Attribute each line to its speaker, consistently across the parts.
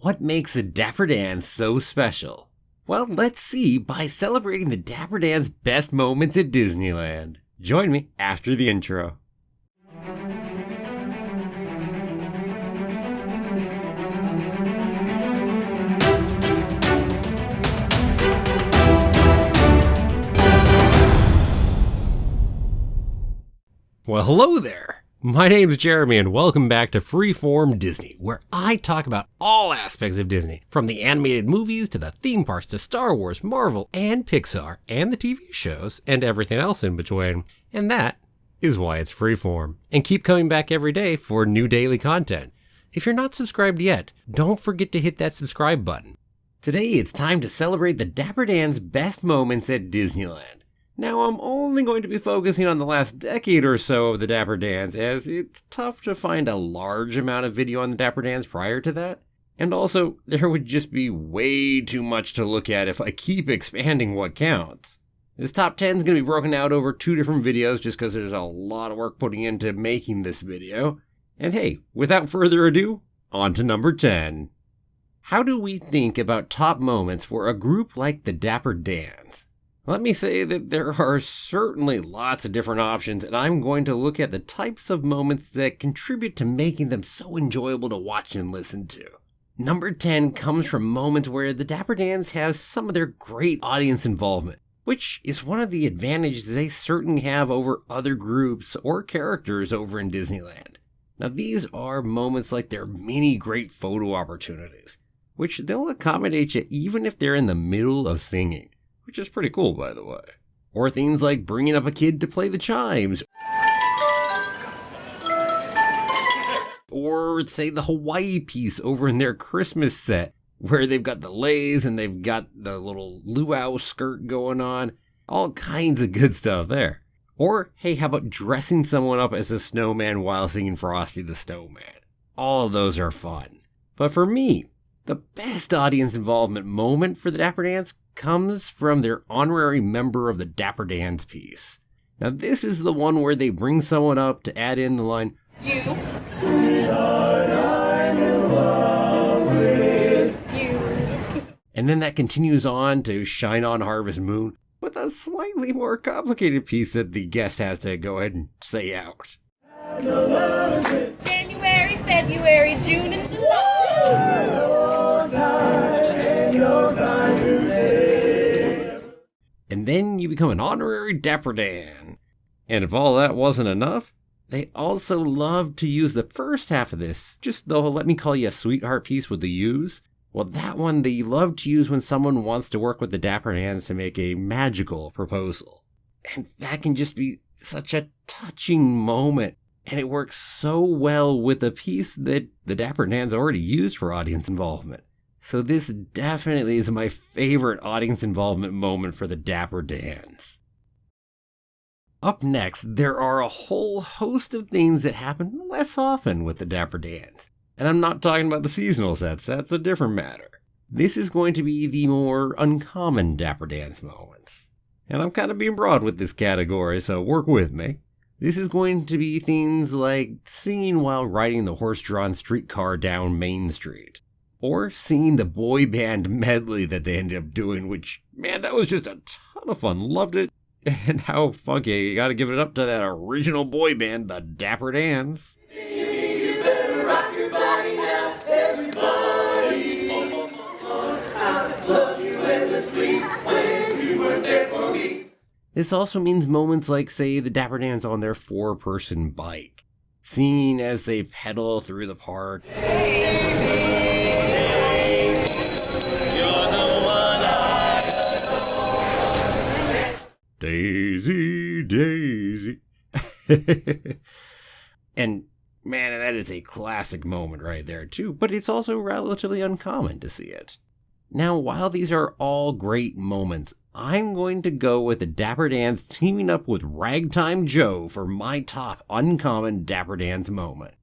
Speaker 1: What makes a Dapper Dance so special? Well, let's see by celebrating the Dapper Dan's best moments at Disneyland. Join me after the intro. Well, hello there! My name's Jeremy and welcome back to Freeform Disney, where I talk about all aspects of Disney, from the animated movies to the theme parks to Star Wars, Marvel, and Pixar, and the TV shows, and everything else in between. And that is why it's Freeform. And keep coming back every day for new daily content. If you're not subscribed yet, don't forget to hit that subscribe button. Today it's time to celebrate the Dapper Dan's best moments at Disneyland. Now, I'm only going to be focusing on the last decade or so of the Dapper Dans, as it's tough to find a large amount of video on the Dapper Dans prior to that. And also, there would just be way too much to look at if I keep expanding what counts. This top 10 is going to be broken out over 2 different videos just because there's a lot of work putting into making this video. And hey, without further ado, on to number 10. How do we think about top moments for a group like the Dapper Dans? Let me say that there are certainly lots of different options, and I'm going to look at the types of moments that contribute to making them so enjoyable to watch and listen to. Number 10 comes from moments where the Dapper Dans have some of their great audience involvement, which is one of the advantages they certainly have over other groups or characters over in Disneyland. Now, these are moments like their mini great photo opportunities, which they'll accommodate you even if they're in the middle of singing. Which is pretty cool, by the way. Or things like bringing up a kid to play the chimes. Or say the Hawaii piece over in their Christmas set, where they've got the leis and they've got the little luau skirt going on. All kinds of good stuff there. Or, hey, how about dressing someone up as a snowman while singing Frosty the Snowman? All of those are fun. But for me, the best audience involvement moment for the Dapper Dans comes from their honorary member of the Dapper Dans piece. Now this is the one where they bring someone up to add in the line, "You, sweetheart, I'm in love with you." And then that continues on to Shine On Harvest Moon, with a slightly more complicated piece that the guest has to go ahead and say out.
Speaker 2: January, February, June, and July.
Speaker 1: And then you become an honorary Dapper Dan. And if all that wasn't enough, they also love to use the first half of this, just the let me call you a sweetheart piece with the yous. Well, that one they love to use when someone wants to work with the Dapper Dans to make a magical proposal. And that can just be such a touching moment. And it works so well with a piece that the Dapper Dans already used for audience involvement. So this definitely is my favorite audience involvement moment for the Dapper Dans. Up next, there are a whole host of things that happen less often with the Dapper Dans. And I'm not talking about the seasonal sets, that's a different matter. This is going to be the more uncommon Dapper Dans moments. And I'm kind of being broad with this category, so work with me. This is going to be things like singing while riding the horse-drawn streetcar down Main Street. Or singing the boy band medley that they ended up doing, which, man, that was just a ton of fun. Loved it. And how funky. You gotta give it up to that original boy band, the Dapper Dans.
Speaker 3: You better rock your body now, everybody. I love you endlessly when you weren't there for me.
Speaker 1: This also means moments like, say, the Dapper Dans on their 4-person bike. Singing as they pedal through the park. Daisy, Daisy. And man, that is a classic moment right there too, but it's also relatively uncommon to see it. Now, while these are all great moments, I'm going to go with the Dapper Dans teaming up with Ragtime Joe for my top uncommon Dapper Dans moment.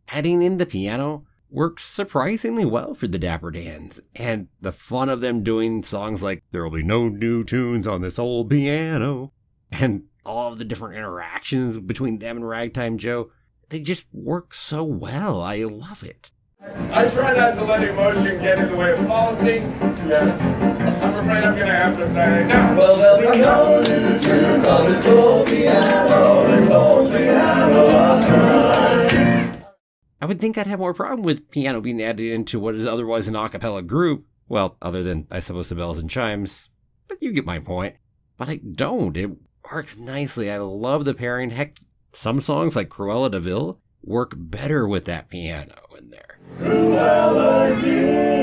Speaker 1: Adding in the piano works surprisingly well for the Dapper Dans, and the fun of them doing songs like "There'll Be No New Tunes on This Old Piano," and all of the different interactions between them and Ragtime Joe, they just work so well. I love it.
Speaker 4: I try not to let emotion get in the way of policy. Yes. I'm afraid I'm gonna have to say no.
Speaker 3: Well, they'll be going in the tunes on this old piano, this old piano. I'll try.
Speaker 1: I would think I'd have more problem with piano being added into what is otherwise an a cappella group. Well, other than, I suppose, the bells and chimes. But you get my point. But I don't. It works nicely. I love the pairing. Heck, some songs like Cruella de Vil work better with that piano in there.
Speaker 3: Cruella de Vil.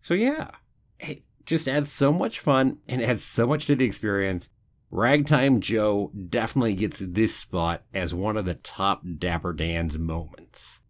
Speaker 1: So yeah, it just adds so much fun and adds so much to the experience. Ragtime Joe definitely gets this spot as one of the top Dapper Dan's moments.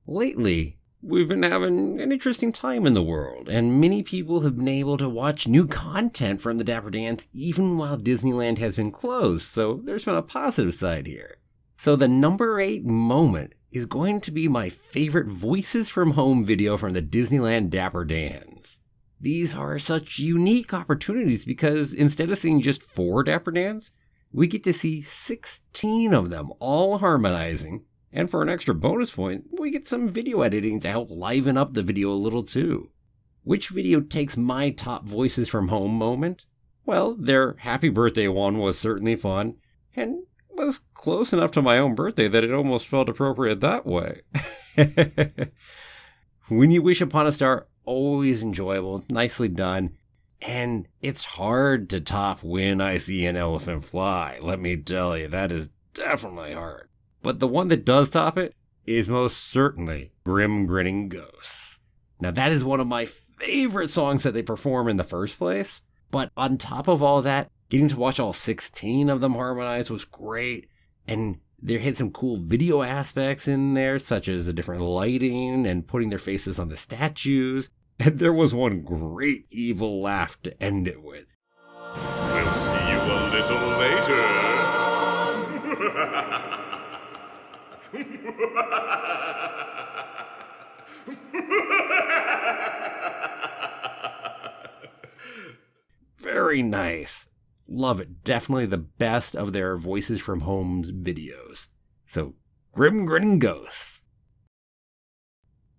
Speaker 1: Lately, we've been having an interesting time in the world, and many people have been able to watch new content from the Dapper Dans even while Disneyland has been closed, so there's been a positive side here. So the number 8 moment is going to be my favorite Voices from Home video from the Disneyland Dapper Dans. These are such unique opportunities because instead of seeing just 4 Dapper Dans, we get to see 16 of them all harmonizing. And for an extra bonus point, we get some video editing to help liven up the video a little too. Which video takes my top Voices from Home moment? Well, their happy birthday one was certainly fun, and was close enough to my own birthday that it almost felt appropriate that way. When You Wish Upon a Star, always enjoyable, nicely done, and it's hard to top When I See an Elephant Fly. Let me tell you, that is definitely hard. But the one that does top it is most certainly Grim Grinning Ghosts. Now that is one of my favorite songs that they perform in the first place, but on top of all that, getting to watch all 16 of them harmonize was great, and there had some cool video aspects in there, such as the different lighting and putting their faces on the statues. And there was one great evil laugh to end it with.
Speaker 4: We'll see you a little later.
Speaker 1: Very nice. Love it. Definitely the best of their Voices from Home's videos. So, Grim Grinning Ghosts.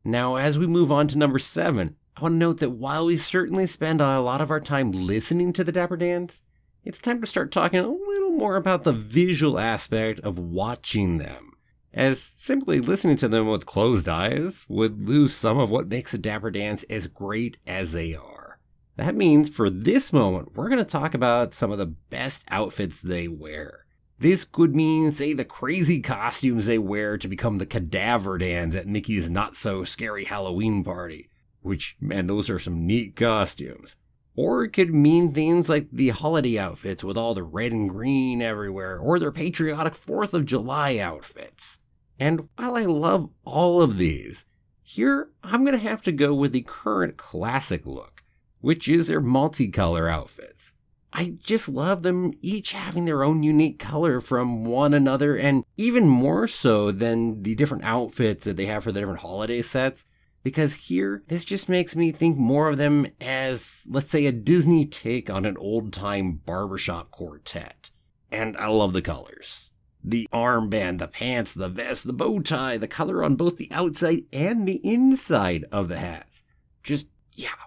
Speaker 1: Now, as we move on to number 7, I want to note that while we certainly spend a lot of our time listening to the Dapper Dans, it's time to start talking a little more about the visual aspect of watching them, as simply listening to them with closed eyes would lose some of what makes the Dapper Dans as great as they are. That means for this moment, we're going to talk about some of the best outfits they wear. This could mean, say, the crazy costumes they wear to become the Cadaver Dans at Mickey's Not So Scary Halloween Party, which, man, those are some neat costumes. Or it could mean things like the holiday outfits with all the red and green everywhere, or their patriotic 4th of July outfits. And while I love all of these, here I'm going to have to go with the current classic look, which is their multicolor outfits. I just love them each having their own unique color from one another, and even more so than the different outfits that they have for the different holiday sets. Because here, this just makes me think more of them as, let's say, a Disney take on an old-time barbershop quartet. And I love the colors. The armband, the pants, the vest, the bow tie, the color on both the outside and the inside of the hats. Just,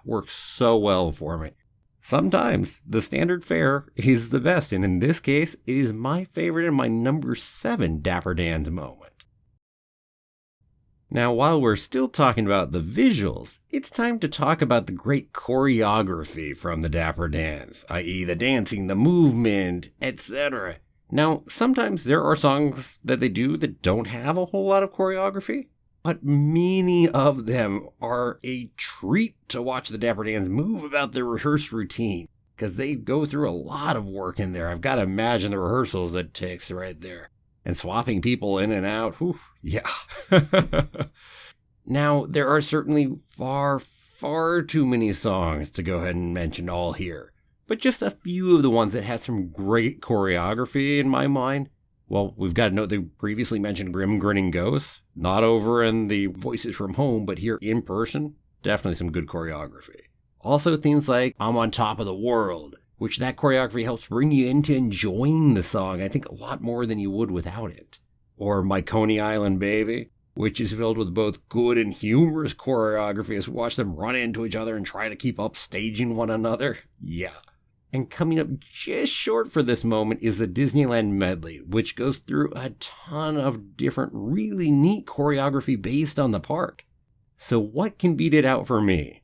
Speaker 1: works so well for me. Sometimes the standard fare is the best, and in this case, it is my favorite and my number 7 Dapper Dans moment. Now, while we're still talking about the visuals, it's time to talk about the great choreography from the Dapper Dans, i.e. the dancing, the movement, etc. Now, sometimes there are songs that they do that don't have a whole lot of choreography, but many of them are a treat to watch the Dapper Dans move about their rehearsed routine, because they go through a lot of work in there. I've got to imagine the rehearsals that it takes right there. And swapping people in and out, whew, yeah. Now, there are certainly far too many songs to go ahead and mention all here, but just a few of the ones that had some great choreography in my mind. Well, we've got to note they previously mentioned Grim Grinning Ghosts, not over in the Voices from Home, but here in person, definitely some good choreography. Also things like I'm on Top of the World, which that choreography helps bring you into enjoying the song, I think a lot more than you would without it. Or My Coney Island Baby, which is filled with both good and humorous choreography as we watch them run into each other and try to keep upstaging one another. Yeah. And coming up just short for this moment is the Disneyland Medley, which goes through a ton of different really neat choreography based on the park. So what can beat it out for me?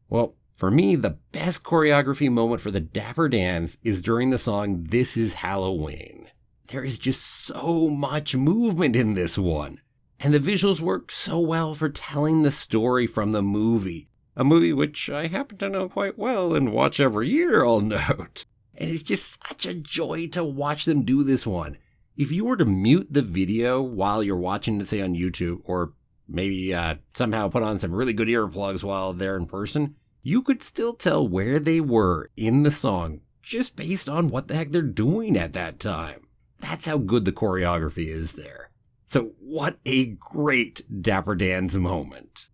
Speaker 1: Well, for me, the best choreography moment for the Dapper Dans is during the song This Is Halloween. There is just so much movement in this one. And the visuals work so well for telling the story from the movie. A movie which I happen to know quite well and watch every year, I'll note. And it's just such a joy to watch them do this one. If you were to mute the video while you're watching it, say on YouTube, or maybe somehow put on some really good earplugs while they're in person, you could still tell where they were in the song just based on what the heck they're doing at that time. That's how good the choreography is there. So what a great Dapper Dans moment.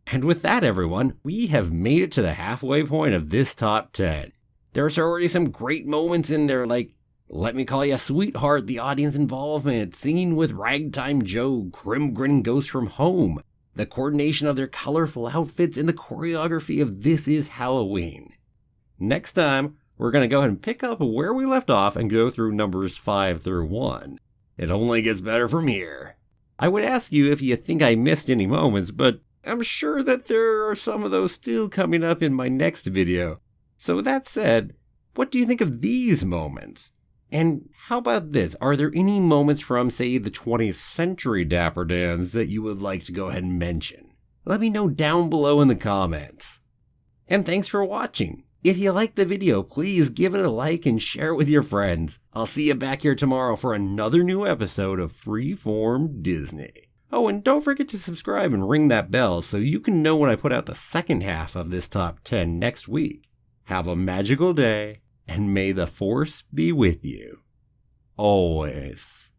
Speaker 1: And with that, everyone, we have made it to the halfway point of this top 10. There's already some great moments in there like Let Me Call Ya Sweetheart, the audience involvement, singing with Ragtime Joe, Grim Grinning Ghost from Home, the coordination of their colorful outfits, and the choreography of This Is Halloween. Next time, we're going to go ahead and pick up where we left off and go through numbers 5 through 1. It only gets better from here. I would ask you if you think I missed any moments, but I'm sure that there are some of those still coming up in my next video. So with that said, what do you think of these moments? And how about this? Are there any moments from, say, the 20th century Dapper Dans that you would like to go ahead and mention? Let me know down below in the comments. And thanks for watching. If you liked the video, please give it a like and share it with your friends. I'll see you back here tomorrow for another new episode of Freeform Disney. Oh, and don't forget to subscribe and ring that bell so you can know when I put out the second half of this top 10 next week. Have a magical day, and may the Force be with you. Always.